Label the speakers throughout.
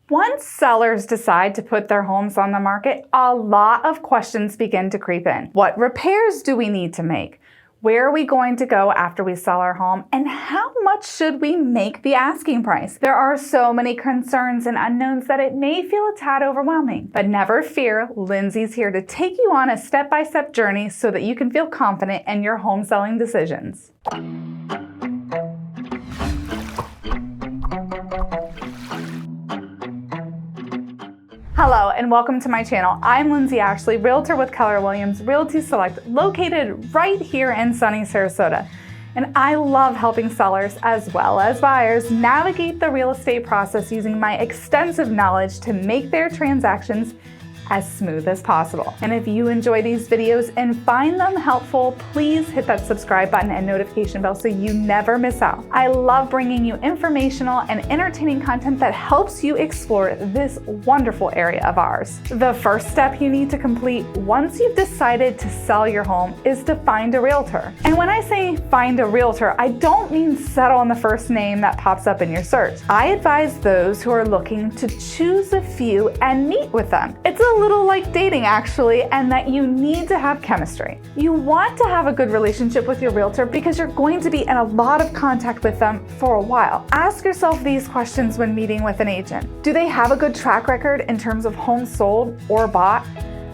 Speaker 1: Once sellers decide to put their homes on the market, a lot of questions begin to creep in. What repairs do we need to make? Where are we going to go after we sell our home? And how much should we make the asking price? There are so many concerns and unknowns that it may feel a tad overwhelming. But never fear, Lyndsey's here to take you on a step-by-step journey so that you can feel confident in your home selling decisions. Hello and welcome to my channel. I'm Lyndsey Ashley, Realtor with Keller Williams Realty Select, located right here in sunny Sarasota. And I love helping sellers as well as buyers navigate the real estate process using my extensive knowledge to make their transactions as smooth as possible. And if you enjoy these videos and find them helpful, please hit that subscribe button and notification bell so you never miss out. I love bringing you informational and entertaining content that helps you explore this wonderful area of ours. The first step you need to complete once you've decided to sell your home is to find a realtor. And when I say find a realtor, I don't mean settle on the first name that pops up in your search. I advise those who are looking to choose a few and meet with them. It's a little like dating actually, and that you need to have chemistry. You want to have a good relationship with your realtor because you're going to be in a lot of contact with them for a while. Ask yourself these questions when meeting with an agent. Do they have a good track record in terms of homes sold or bought?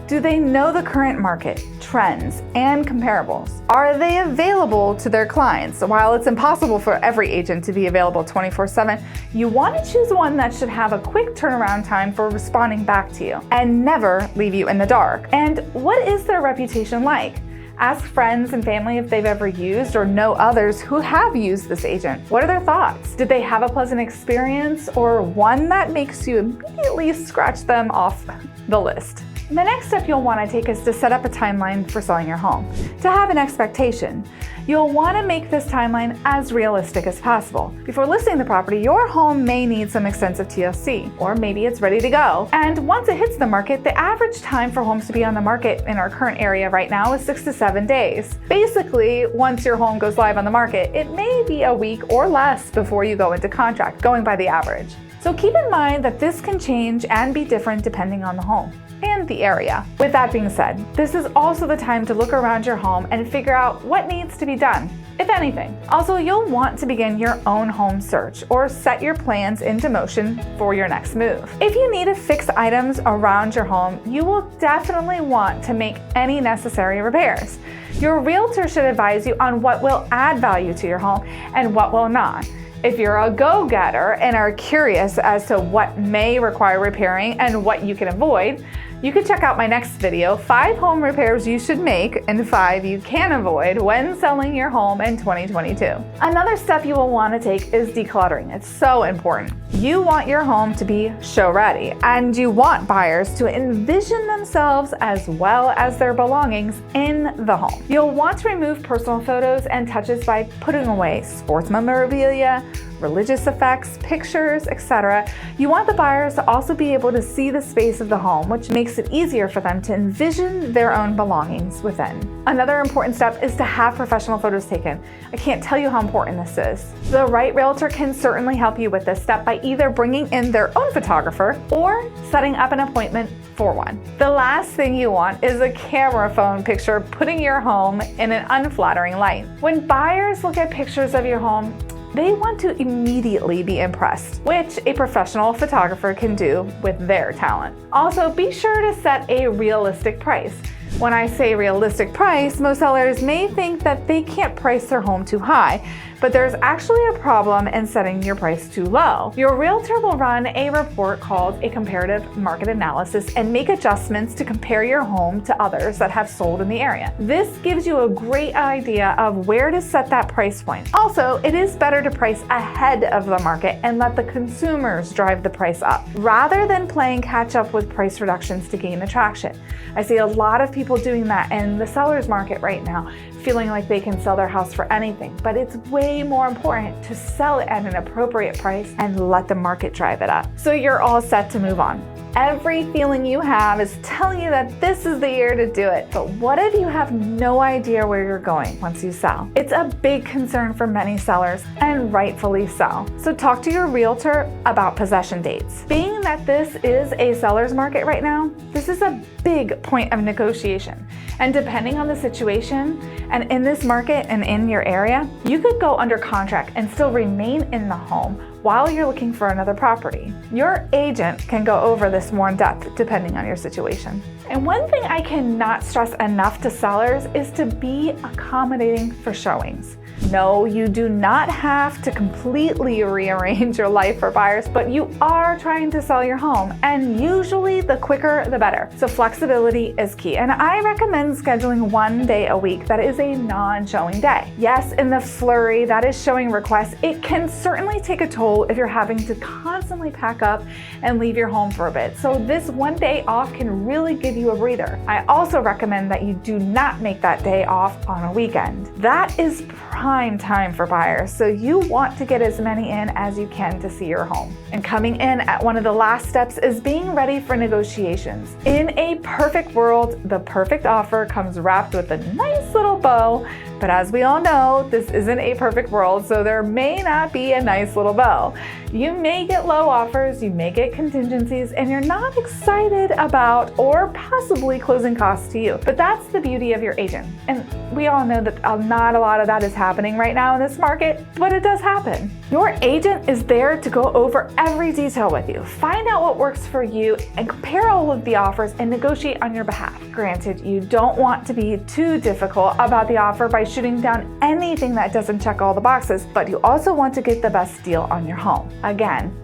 Speaker 1: Do they know the current market, trends, and comparables? Are they available to their clients? While it's impossible for every agent to be available 24/7, you want to choose one that should have a quick turnaround time for responding back to you and never leave you in the dark. And what is their reputation like? Ask friends and family if they've ever used or know others who have used this agent. What are their thoughts? Did they have a pleasant experience or one that makes you immediately scratch them off the list? The next step you'll want to take is to set up a timeline for selling your home. To have an expectation, you'll want to make this timeline as realistic as possible. Before listing the property, your home may need some extensive TLC, or maybe it's ready to go. And once it hits the market, the average time for homes to be on the market in our current area right now is 6 to 7 days. Basically, once your home goes live on the market, it may be a week or less before you go into contract, going by the average. So keep in mind that this can change and be different depending on the home and the area. With that being said, this is also the time to look around your home and figure out what needs to be done, if anything. Also, you'll want to begin your own home search or set your plans into motion for your next move. If you need to fix items around your home, you will definitely want to make any necessary repairs. Your realtor should advise you on what will add value to your home and what will not. If you're a go-getter and are curious as to what may require repairing and what you can avoid, you can check out my next video, 5 home repairs you should make and 5 you can avoid when selling your home in 2022. Another step you will want to take is decluttering. It's so important. You want your home to be show ready, and you want buyers to envision themselves as well as their belongings in the home. You'll want to remove personal photos and touches by putting away sports memorabilia, religious effects, pictures, etc. You want the buyers to also be able to see the space of the home, which makes it easier for them to envision their own belongings within. Another important step is to have professional photos taken. I can't tell you how important this is. The right realtor can certainly help you with this step by either bringing in their own photographer or setting up an appointment for one. The last thing you want is a camera phone picture putting your home in an unflattering light. When buyers look at pictures of your home, they want to immediately be impressed, which a professional photographer can do with their talent. Also, be sure to set a realistic price. When I say realistic price, most sellers may think that they can't price their home too high, but there's actually a problem in setting your price too low. Your realtor will run a report called a comparative market analysis and make adjustments to compare your home to others that have sold in the area. This gives you a great idea of where to set that price point. Also, it is better to price ahead of the market and let the consumers drive the price up, rather than playing catch up with price reductions to gain attraction. I see a lot of people doing that in the seller's market right now, feeling like they can sell their house for anything, but it's way more important to sell it at an appropriate price and let the market drive it up. So you're all set to move on. Every feeling you have is telling you that this is the year to do it. But what if you have no idea where you're going once you sell? It's a big concern for many sellers, and rightfully so. So talk to your realtor about possession dates. Being that this is a seller's market right now, this is a big point of negotiation. And depending on the situation, and in this market and in your area, you could go under contract and still remain in the home while you're looking for another property. Your agent can go over this more in depth depending on your situation. And one thing I cannot stress enough to sellers is to be accommodating for showings. No, you do not have to completely rearrange your life for buyers, but you are trying to sell your home, and usually the quicker the better. So flexibility is key, and I recommend scheduling one day a week that is a non-showing day. Yes, in the flurry that is showing requests, it can certainly take a toll if you're having to constantly pack up and leave your home for a bit. So this one day off can really give you a breather. I also recommend that you do not make that day off on a weekend. That is prime time for buyers, so you want to get as many in as you can to see your home. And coming in at one of the last steps is being ready for negotiations. In a perfect world, the perfect offer comes wrapped with a nice little bow, but as we all know, this isn't a perfect world, so there may not be a nice little bow. You may get low offers, you may get contingencies, and you're not excited about or possibly closing costs to you. But that's the beauty of your agent. And we all know that not a lot of that is happening right now in this market, but it does happen. Your agent is there to go over every detail with you, find out what works for you, and compare all of the offers and negotiate on your behalf. Granted, you don't want to be too difficult about the offer by shooting down anything that doesn't check all the boxes, but you also want to get the best deal on your home. Again,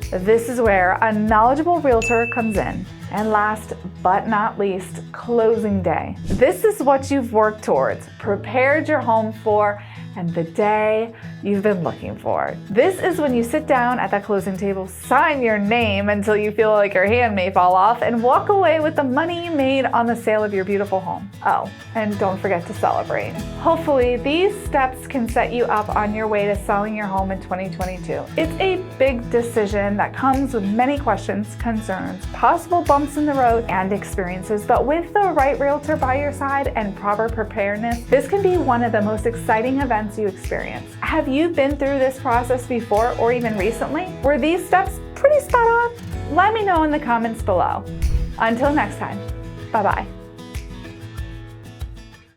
Speaker 1: this is where a knowledgeable realtor comes in. And last but not least, closing day. This is what you've worked towards, prepared your home for, and the day you've been looking for. This is when you sit down at that closing table, sign your name until you feel like your hand may fall off, and walk away with the money you made on the sale of your beautiful home. Oh, and don't forget to celebrate. Hopefully, these steps can set you up on your way to selling your home in 2022. It's a big decision that comes with many questions, concerns, possible bumps in the road, and experiences, but with the right realtor by your side and proper preparedness, this can be one of the most exciting events you experience. Have you been through this process before or even recently? Were these steps pretty spot on? Let me know in the comments below. Until next time, bye-bye.